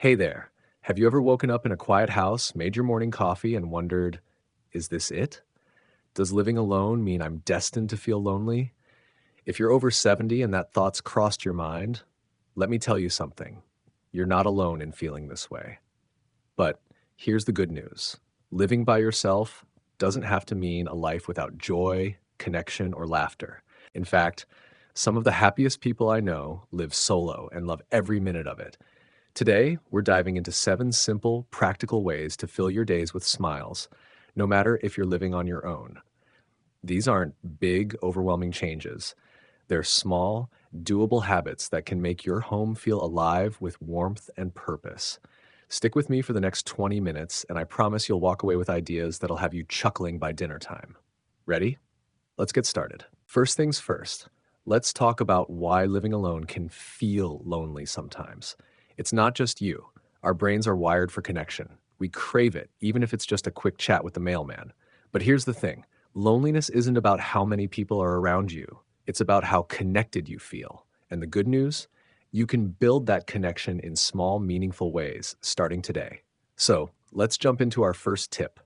Hey there. Have you ever woken up in a quiet house, made your morning coffee, and wondered, is this it? Does living alone mean I'm destined to feel lonely? If you're over 70 and that thought's crossed your mind, let me tell you something. You're not alone in feeling this way. But here's the good news: living by yourself doesn't have to mean a life without joy, connection, or laughter. In fact, some of the happiest people I know live solo and love every minute of it. Today, we're diving into 7 simple, practical ways to fill your days with smiles, no matter if you're living on your own. These aren't big, overwhelming changes. They're small, doable habits that can make your home feel alive with warmth and purpose. Stick with me for the next 20 minutes, and I promise you'll walk away with ideas that'll have you chuckling by dinner time. Ready? Let's get started. First things first, let's talk about why living alone can feel lonely sometimes. It's not just you. Our brains are wired for connection. We crave it, even if it's just a quick chat with the mailman. But here's the thing: loneliness isn't about how many people are around you, it's about how connected you feel. And the good news? You can build that connection in small, meaningful ways starting today. So let's jump into our first tip.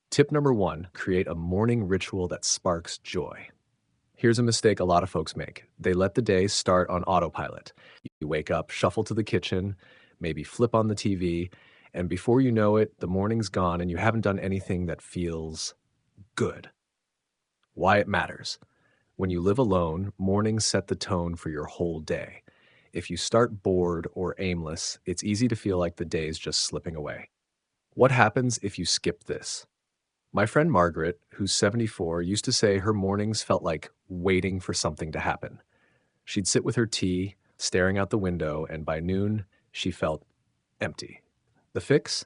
Tip number one: create a morning ritual that sparks joy. Here's a mistake a lot of folks make: they let the day start on autopilot. You wake up, shuffle to the kitchen, maybe flip on the TV, and before you know it, the morning's gone and you haven't done anything that feels good. Why it matters: when you live alone, mornings set the tone for your whole day. If you start bored or aimless, it's easy to feel like the day is just slipping away. What happens if you skip this? My friend Margaret, who's 74, used to say her mornings felt like waiting for something to happen. She'd sit with her tea, staring out the window, and by noon, she felt empty. The fix?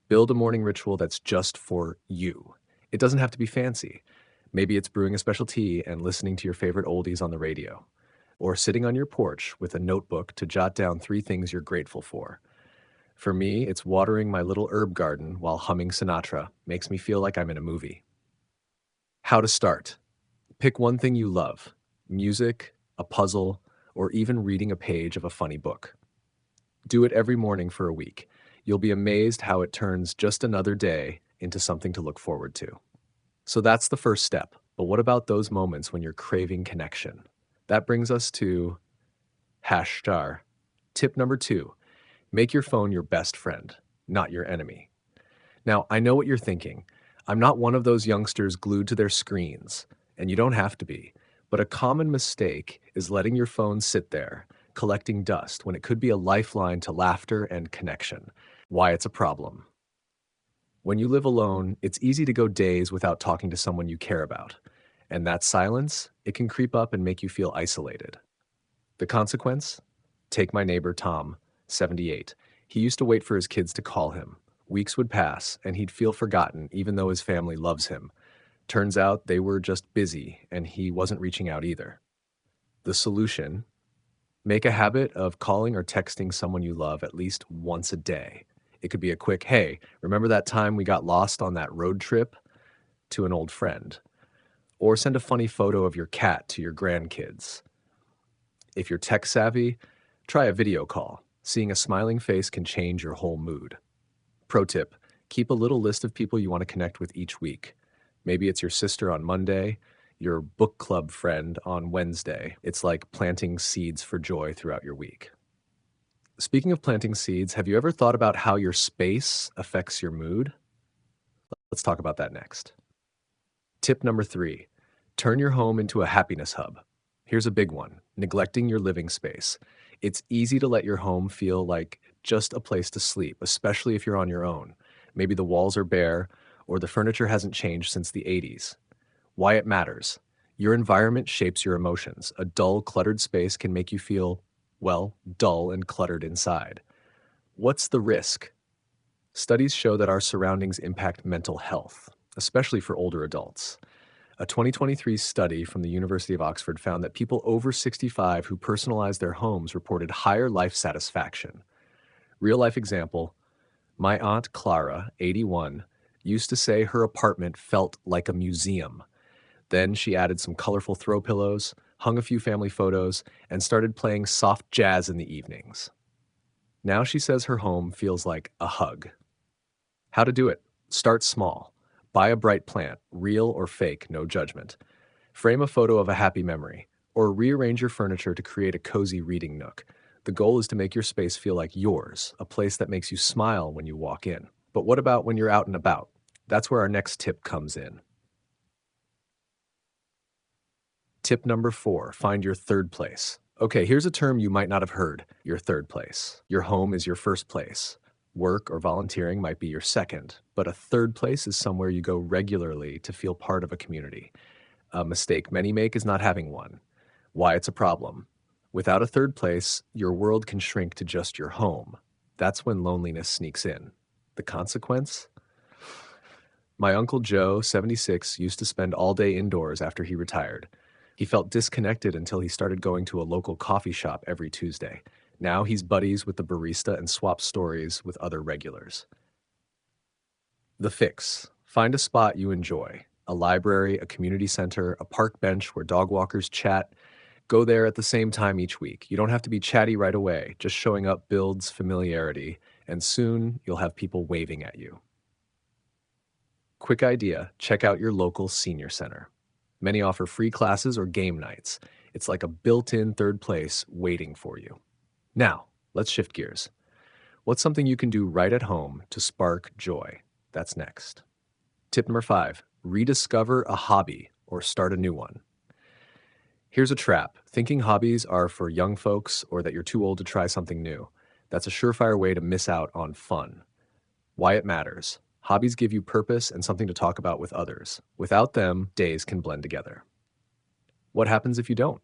Build a morning ritual that's just for you. It doesn't have to be fancy. Maybe it's brewing a special tea and listening to your favorite oldies on the radio, or sitting on your porch with a notebook to jot down 3 things you're grateful for. For me, it's watering my little herb garden while humming Sinatra. Makes me feel like I'm in a movie. How to start: pick one thing you love: music, a puzzle, or even reading a page of a funny book. Do it every morning for a week. You'll be amazed how it turns just another day into something to look forward to. So that's the first step. But what about those moments when you're craving connection? That brings us to hash star. Tip number two: make your phone your best friend, not your enemy. Now, I know what you're thinking. I'm not one of those youngsters glued to their screens, and you don't have to be. But a common mistake is letting your phone sit there, collecting dust, when it could be a lifeline to laughter and connection. Why it's a problem. When you live alone, it's easy to go days without talking to someone you care about. And that silence, it can creep up and make you feel isolated. The consequence? Take my neighbor Tom, 78. He used to wait for his kids to call him. Weeks would pass, and he'd feel forgotten even though his family loves him. Turns out they were just busy, and he wasn't reaching out either. The solution: make a habit of calling or texting someone you love at least once a day. It could be a quick, hey, remember that time we got lost on that road trip, to an old friend. Or send a funny photo of your cat to your grandkids. If you're tech savvy, try a video call. Seeing a smiling face can change your whole mood. Pro tip: keep a little list of people you want to connect with each week. Maybe it's your sister on Monday, your book club friend on Wednesday. It's like planting seeds for joy throughout your week. Speaking of planting seeds, have you ever thought about how your space affects your mood? Let's talk about that next. Tip number three: turn your home into a happiness hub. Here's a big one: neglecting your living space. It's easy to let your home feel like just a place to sleep, especially if you're on your own. Maybe the walls are bare or the furniture hasn't changed since the 80s. Why it matters: your environment shapes your emotions. A dull, cluttered space can make you feel, well, dull and cluttered inside. What's the risk? Studies show that our surroundings impact mental health, especially for older adults. A 2023 study from the University of Oxford found that people over 65 who personalized their homes reported higher life satisfaction. Real life example: my aunt Clara, 81, used to say her apartment felt like a museum. Then she added some colorful throw pillows, hung a few family photos, and started playing soft jazz in the evenings. Now she says her home feels like a hug. How to do it? Start small. Buy a bright plant, real or fake, no judgment. Frame a photo of a happy memory, or rearrange your furniture to create a cozy reading nook. The goal is to make your space feel like yours, a place that makes you smile when you walk in. But what about when you're out and about? That's where our next tip comes in. Tip number 4, find your third place. Okay, here's a term you might not have heard, your third place. Your home is your first place. Work or volunteering might be your second, but a third place is somewhere you go regularly to feel part of a community. A mistake many make is not having one. Why it's a problem. Without a third place, your world can shrink to just your home. That's when loneliness sneaks in. The consequence? My Uncle Joe, 76, used to spend all day indoors after he retired. He felt disconnected until he started going to a local coffee shop every Tuesday. Now he's buddies with the barista and swaps stories with other regulars. The fix. Find a spot you enjoy. A library, a community center, a park bench where dog walkers chat. Go there at the same time each week. You don't have to be chatty right away. Just showing up builds familiarity, and soon you'll have people waving at you. Quick idea, check out your local senior center. Many offer free classes or game nights. It's like a built-in third place waiting for you. Now, let's shift gears. What's something you can do right at home to spark joy? That's next. Tip number 5, rediscover a hobby or start a new one. Here's a trap. Thinking hobbies are for young folks or that you're too old to try something new. That's a surefire way to miss out on fun. Why it matters. Hobbies give you purpose and something to talk about with others. Without them, days can blend together. What happens if you don't?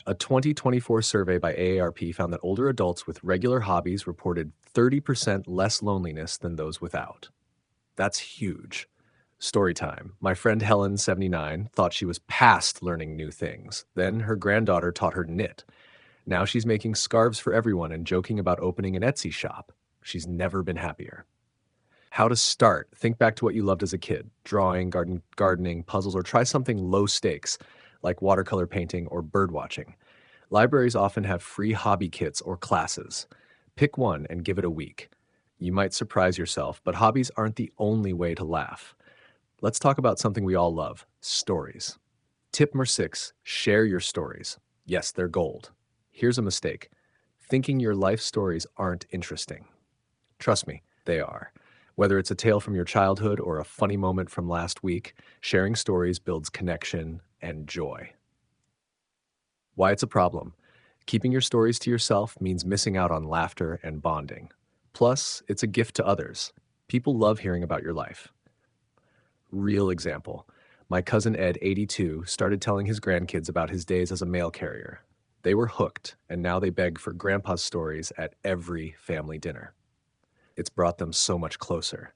A 2024 survey by AARP found that older adults with regular hobbies reported 30% less loneliness than those without. That's huge. Story time. My friend Helen, 79, thought she was past learning new things. Then her granddaughter taught her to knit. Now she's making scarves for everyone and joking about opening an Etsy shop. She's never been happier. How to start. Think back to what you loved as a kid. Drawing, gardening, puzzles, or try something low stakes like watercolor painting or bird watching. Libraries often have free hobby kits or classes. Pick one and give it a week. You might surprise yourself, but hobbies aren't the only way to laugh. Let's talk about something we all love, stories. Tip number 6, share your stories. Yes, they're gold. Here's a mistake. Thinking your life stories aren't interesting. Trust me, they are. Whether it's a tale from your childhood or a funny moment from last week, sharing stories builds connection and joy. Why it's a problem. Keeping your stories to yourself means missing out on laughter and bonding. Plus, it's a gift to others. People love hearing about your life. Real example. My cousin Ed, 82, started telling his grandkids about his days as a mail carrier. They were hooked, and now they beg for grandpa's stories at every family dinner. It's brought them so much closer.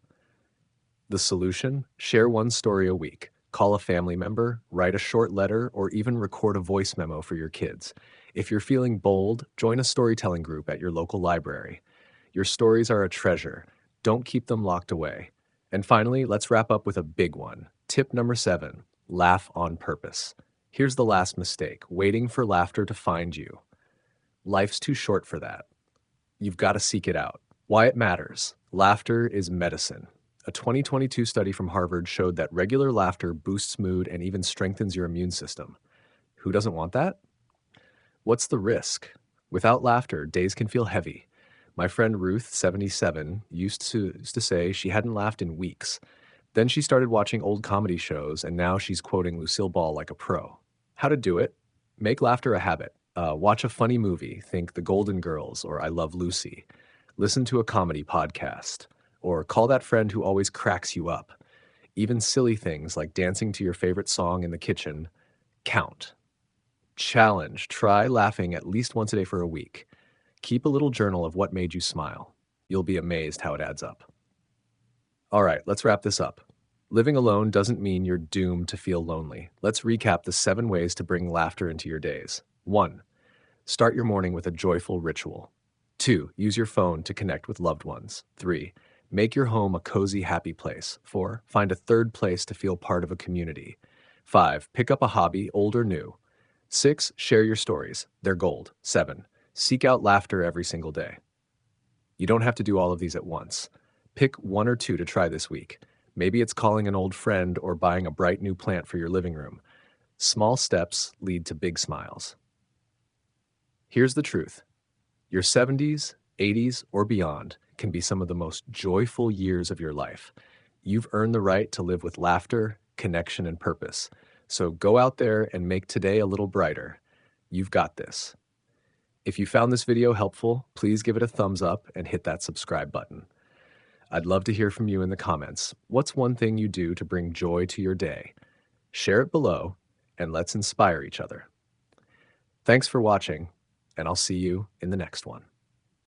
The solution? Share one story a week. Call a family member, write a short letter, or even record a voice memo for your kids. If you're feeling bold, join a storytelling group at your local library. Your stories are a treasure. Don't keep them locked away. And finally, let's wrap up with a big one. Tip number 7, laugh on purpose. Here's the last mistake, waiting for laughter to find you. Life's too short for that. You've got to seek it out. Why it matters. Laughter is medicine. A 2022 study from Harvard showed that regular laughter boosts mood and even strengthens your immune system. Who doesn't want that? What's the risk? Without laughter, days can feel heavy. My friend Ruth, 77, used to say she hadn't laughed in weeks. Then she started watching old comedy shows, and now she's quoting Lucille Ball like a pro. How to do it? Make laughter a habit. Watch a funny movie, think The Golden Girls or I Love Lucy. Listen to a comedy podcast. Or call that friend who always cracks you up. Even silly things like dancing to your favorite song in the kitchen count. Challenge. Try laughing at least once a day for a week. Keep a little journal of what made you smile. You'll be amazed how it adds up. All right, let's wrap this up. Living alone doesn't mean you're doomed to feel lonely. Let's recap the 7 ways to bring laughter into your days. 1. Start your morning with a joyful ritual. 2. Use your phone to connect with loved ones. 3. Make your home a cozy, happy place. 4. Find a third place to feel part of a community. 5. Pick up a hobby, old or new. 6. Share your stories. They're gold. 7. Seek out laughter every single day. You don't have to do all of these at once. Pick one or two to try this week. Maybe it's calling an old friend or buying a bright new plant for your living room. Small steps lead to big smiles. Here's the truth. Your 70s, 80s, or beyond can be some of the most joyful years of your life. You've earned the right to live with laughter, connection, and purpose. So go out there and make today a little brighter. You've got this. If you found this video helpful, please give it a thumbs up and hit that subscribe button. I'd love to hear from you in the comments. What's one thing you do to bring joy to your day? Share it below, and let's inspire each other. Thanks for watching, and I'll see you in the next one.